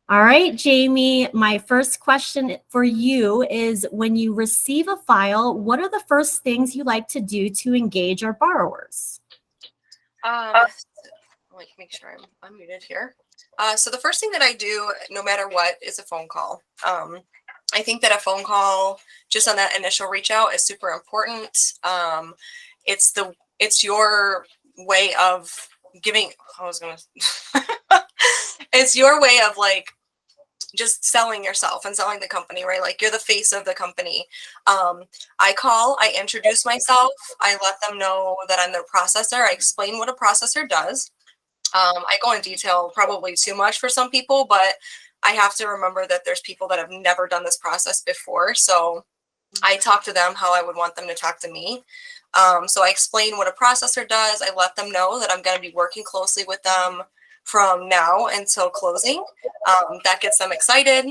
All right, Jamie, my first question for you is when you receive a file, what are the first things you like to do to engage our borrowers? Like make sure I'm unmuted here. So the first thing that I do, no matter what, is a phone call. I think that a phone call, just on that initial reach out, is super important. It's your way of giving. I was gonna. It's your way of like just selling yourself and selling the company, right? Like you're the face of the company. I call, I introduce myself, I let them know that I'm their processor. I explain what a processor does. I go in detail probably too much for some people, but I have to remember that there's people that have never done this process before. So I talk to them how I would want them to talk to me. So I explain what a processor does. I let them know that I'm going to be working closely with them from now until closing. That gets them excited.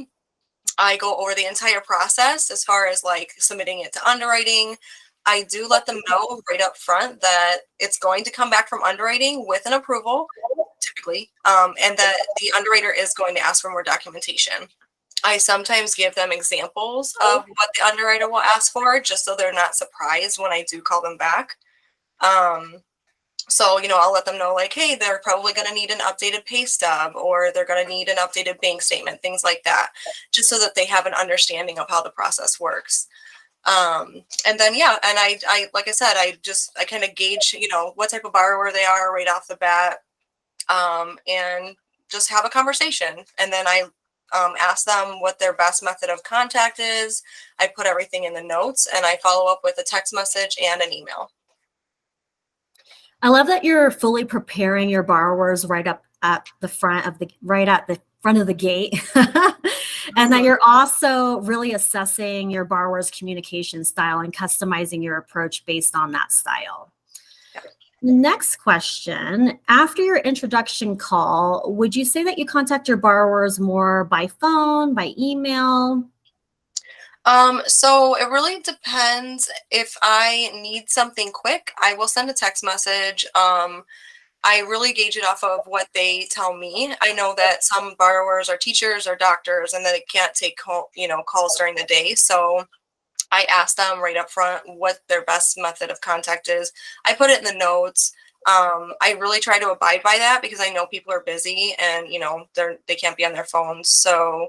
I go over the entire process as far as like submitting it to underwriting. I do let them know right up front that it's going to come back from underwriting with an approval, typically, and that the underwriter is going to ask for more documentation. I sometimes give them examples of what the underwriter will ask for, just so they're not surprised when I do call them back. So, I'll let them know like, hey, they're probably going to need an updated pay stub, or they're going to need an updated bank statement, things like that, just so that they have an understanding of how the process works. And then, yeah, and I like I said, I kind of gauge, what type of borrower they are right off the bat, and just have a conversation. And then I ask them what their best method of contact is. I put everything in the notes, and I follow up with a text message and an email. I love that you're fully preparing your borrowers right at the front of the gate. And that you're also really assessing your borrower's communication style and customizing your approach based on that style. Yeah. Next question, after your introduction call, would you say that you contact your borrowers more by phone, by email? So it really depends. If I need something quick, I will send a text message. I really gauge it off of what they tell me. I know that some borrowers are teachers or doctors, and that they can't take calls during the day. So I ask them right up front what their best method of contact is. I put it in the notes. I really try to abide by that because I know people are busy and they can't be on their phones. So,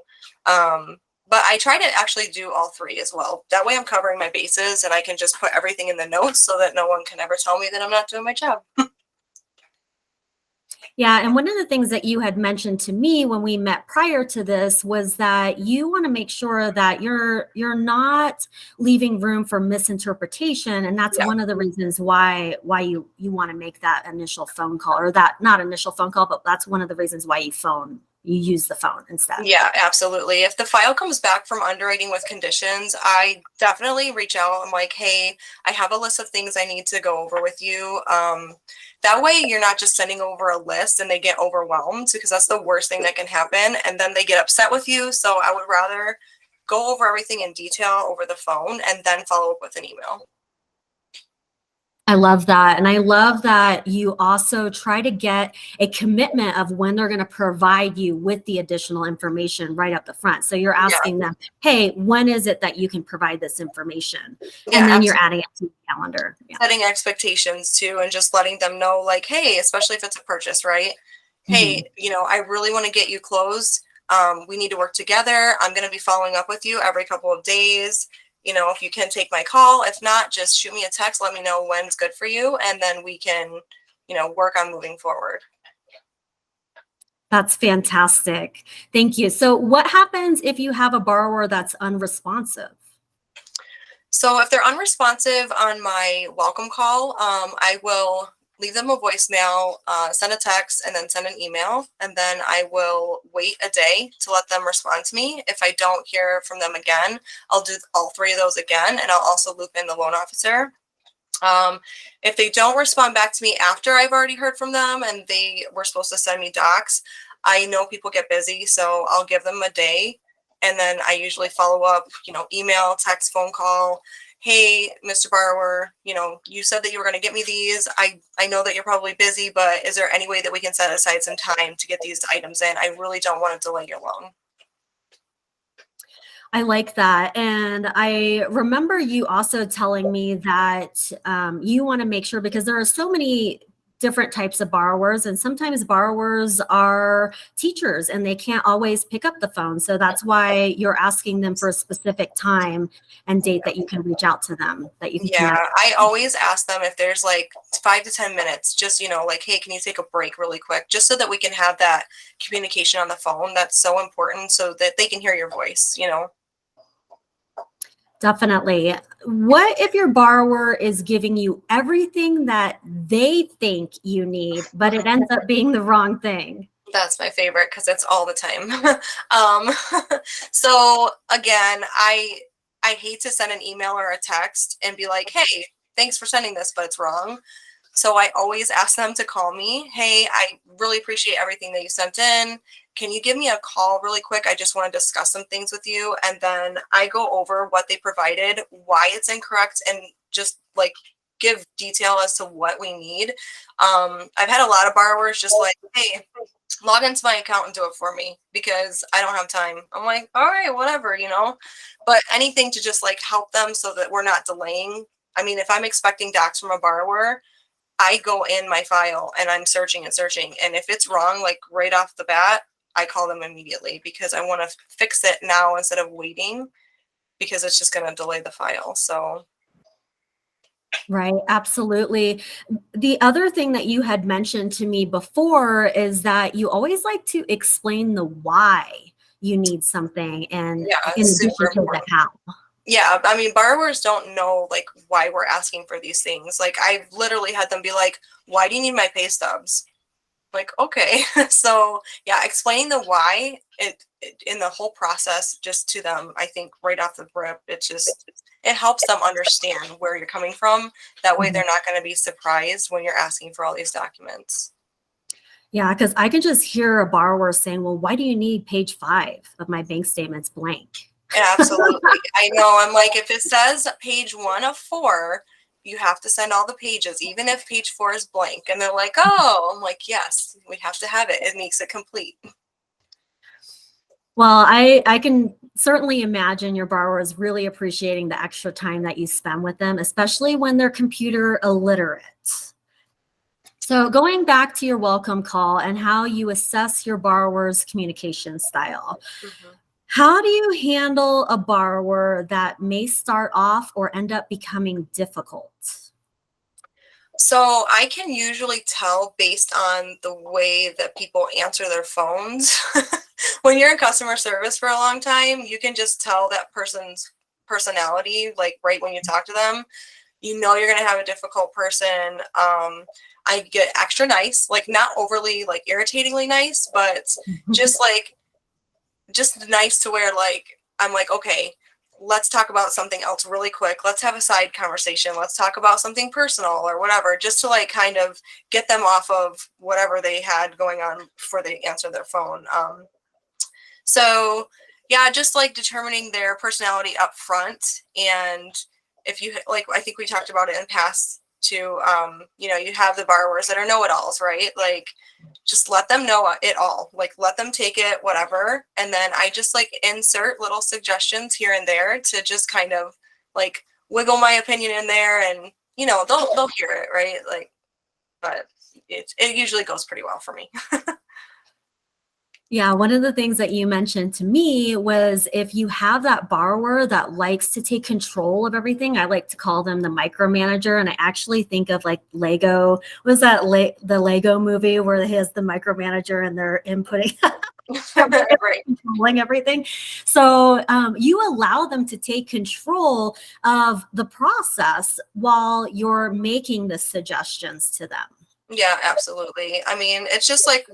but I try to actually do all three as well. That way, I'm covering my bases, and I can just put everything in the notes so that no one can ever tell me that I'm not doing my job. Yeah, and one of the things that you had mentioned to me when we met prior to this was that you want to make sure that you're not leaving room for misinterpretation, and that's one of the reasons why you want to make that initial phone call, or that not initial phone call, but that's one of the reasons why you use the phone instead. Yeah, absolutely. If the file comes back from underwriting with conditions, I definitely reach out. I'm like, hey, I have a list of things I need to go over with you. That way you're not just sending over a list and they get overwhelmed, because that's the worst thing that can happen. And then they get upset with you. So I would rather go over everything in detail over the phone and then follow up with an email. I love that. And I love that you also try to get a commitment of when they're going to provide you with the additional information right up the front. So you're asking them, hey, when is it that you can provide this information? Yeah, and then you're adding it to the calendar. Yeah. Setting expectations too, and just letting them know like, hey, especially if it's a purchase, right? Hey, I really want to get you closed. We need to work together. I'm going to be following up with you every couple of days. If you can take my call. If not, just shoot me a text. Let me know when's good for you. And then we can, work on moving forward. That's fantastic. Thank you. So what happens if you have a borrower that's unresponsive? So if they're unresponsive on my welcome call, I will leave them a voicemail, send a text, and then send an email. And then I will wait a day to let them respond to me. If I don't hear from them again, I'll do all three of those again, and I'll also loop in the loan officer. If they don't respond back to me after I've already heard from them and they were supposed to send me docs, I know people get busy, so I'll give them a day. And then I usually follow up, email, text, phone call. Hey, Mr. Borrower, you said that you were going to get me these. I know that you're probably busy, but is there any way that we can set aside some time to get these items in? I really don't want to delay your loan. I like that. And I remember you also telling me that you want to make sure, because there are so many different types of borrowers, and sometimes borrowers are teachers and they can't always pick up the phone. So that's why you're asking them for a specific time and date that you can reach out to them, that you can Yeah, connect. I always ask them if there's like 5 to 10 minutes, just, like, hey, can you take a break really quick? Just so that we can have that communication on the phone. That's so important so that they can hear your voice. Definitely. What if your borrower is giving you everything that they think you need, but it ends up being the wrong thing? That's my favorite because it's all the time. um, so again, I hate to send an email or a text and be like, hey, thanks for sending this, but it's wrong. So I always ask them to call me. Hey, I really appreciate everything that you sent in. Can you give me a call really quick? I just want to discuss some things with you. And then I go over what they provided, why it's incorrect, and just like give detail as to what we need. I've had a lot of borrowers just like, hey, log into my account and do it for me because I don't have time. I'm like, all right, whatever. But anything to just like help them so that we're not delaying. I mean, if I'm expecting docs from a borrower, I go in my file and I'm searching and searching. And if it's wrong, like right off the bat, I call them immediately because I want to fix it now instead of waiting because it's just going to delay the file. So, Right, absolutely. The other thing that you had mentioned to me before is that you always like to explain the why you need something, and yeah, in it's super addition to the important. how. Yeah, I mean, borrowers don't know like why we're asking for these things. Like, I've literally had them be like, "Why do you need my pay stubs?" Like, okay. So yeah, explaining the why in the whole process just to them, I think right off the rip, it helps them understand where you're coming from. That way Mhm. they're not going to be surprised when you're asking for all these documents. Yeah, because I can just hear a borrower saying, well, why do you need page 5 of my bank statements blank? Absolutely. I know. I'm like, if it says page 1 of 4, you have to send all the pages, even if page 4 is blank. And they're like, oh, I'm like, yes, we have to have it. It makes it complete. Well, I can certainly imagine your borrowers really appreciating the extra time that you spend with them, especially when they're computer illiterate. So going back to your welcome call and how you assess your borrower's communication style, Mhm. how do you handle a borrower that may start off or end up becoming difficult? So I can usually tell based on the way that people answer their phones. When you're in customer service for a long time, you can just tell that person's personality, like right when you talk to them. You know you're gonna have a difficult person. I get extra nice, like not overly like irritatingly nice, but just like just nice to where like I'm like, okay, let's talk about something else really quick. Let's have a side conversation. Let's talk about something personal or whatever, just to like kind of get them off of whatever they had going on before they answer their phone. So yeah, just like determining their personality up front. And if you like, I think we talked about it in past too. You have the borrowers that are know-it-alls, right? Like just let them know it all. Like let them take it, whatever. And then I just like insert little suggestions here and there to just kind of like wiggle my opinion in there and they'll hear it, right? Like, but it usually goes pretty well for me. Yeah, one of the things that you mentioned to me was if you have that borrower that likes to take control of everything, I like to call them the micromanager. And I actually think of like Lego. Was that the Lego movie where he has the micromanager and they're inputting, Right. controlling everything? So you allow them to take control of the process while you're making the suggestions to them. Yeah, absolutely. I mean, it's just like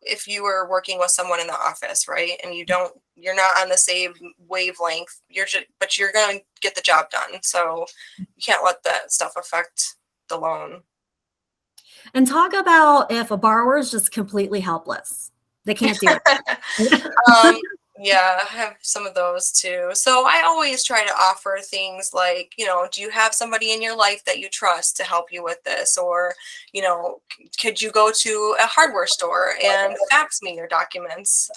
if you were working with someone in the office, right? And you're not on the same wavelength. But you're going to get the job done. So you can't let that stuff affect the loan. And talk about if a borrower is just completely helpless. They can't do it. um, yeah, I have some of those too. So I always try to offer things like, do you have somebody in your life that you trust to help you with this? Or, could you go to a hardware store and fax me your documents?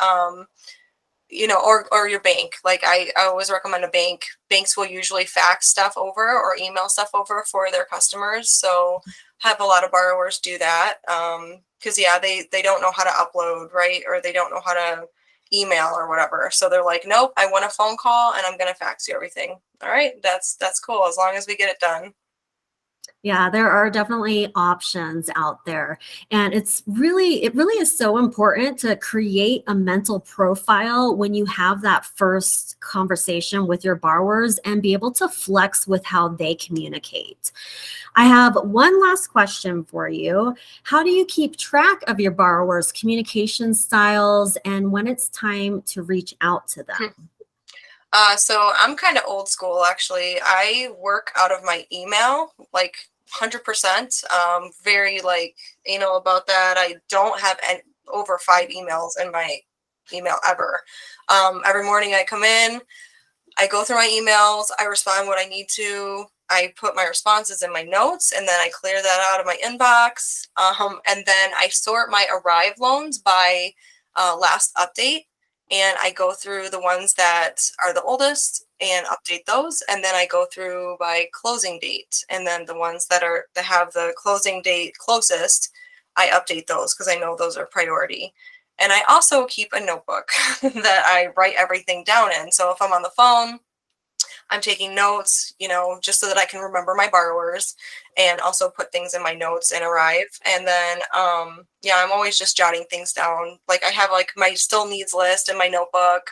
or your bank. Like I always recommend a bank. Banks will usually fax stuff over or email stuff over for their customers. So have a lot of borrowers do that. Cause yeah, they don't know how to upload, right? Or they don't know how to email or whatever. So they're like, nope, I want a phone call and I'm going to fax you everything. All right. That's cool. As long as we get it done. Yeah, there are definitely options out there. And it really is so important to create a mental profile when you have that first conversation with your borrowers and be able to flex with how they communicate. I have one last question for you. How do you keep track of your borrowers' communication styles and when it's time to reach out to them? So I'm kind of old school, actually. I work out of my email, like 100%. Very like anal about that. I don't have over 5 emails in my email ever. Every morning I come in, I go through my emails, I respond what I need to. I put my responses in my notes and then I clear that out of my inbox. And then I sort my arrive loans by last update. And I go through the ones that are the oldest and update those. And then I go through by closing date. And then the ones that have the closing date closest, I update those because I know those are priority. And I also keep a notebook that I write everything down in. So if I'm on the phone, I'm taking notes, just so that I can remember my borrowers and also put things in my notes and arrive. And then, I'm always just jotting things down. Like I have like my still needs list in my notebook.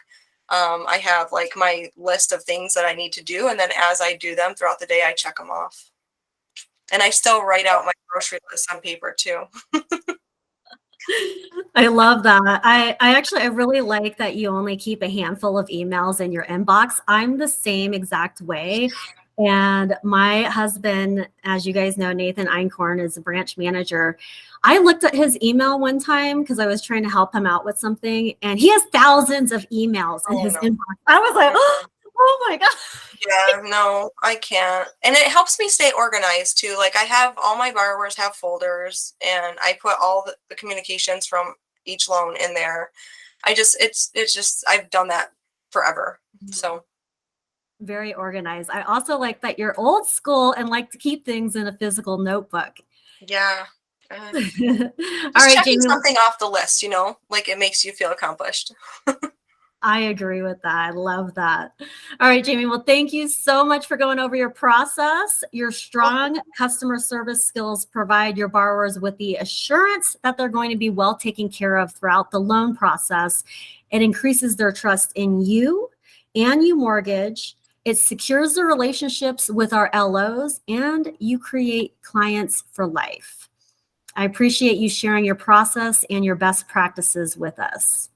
I have like my list of things that I need to do. And then as I do them throughout the day, I check them off. And I still write out my grocery list on paper too. I love that. I really like that you only keep a handful of emails in your inbox. I'm the same exact way. And my husband, as you guys know, Nathan Einkorn is a branch manager. I looked at his email one time because I was trying to help him out with something, and he has thousands of emails in his inbox. I was like, oh my God. Yeah, no, I can't. And it helps me stay organized too. Like I have all my borrowers have folders and I put all the communications from each loan in there. It's just, I've done that forever. So very organized. I also like that you're old school and like to keep things in a physical notebook. Yeah. All right, checking Jamie. Something off the list, like it makes you feel accomplished. I agree with that. I love that. All right, Jamie. Well, thank you so much for going over your process. Your strong customer service skills provide your borrowers with the assurance that they're going to be well taken care of throughout the loan process. It increases their trust in you and you mortgage. It secures the relationships with our LOs, and you create clients for life. I appreciate you sharing your process and your best practices with us.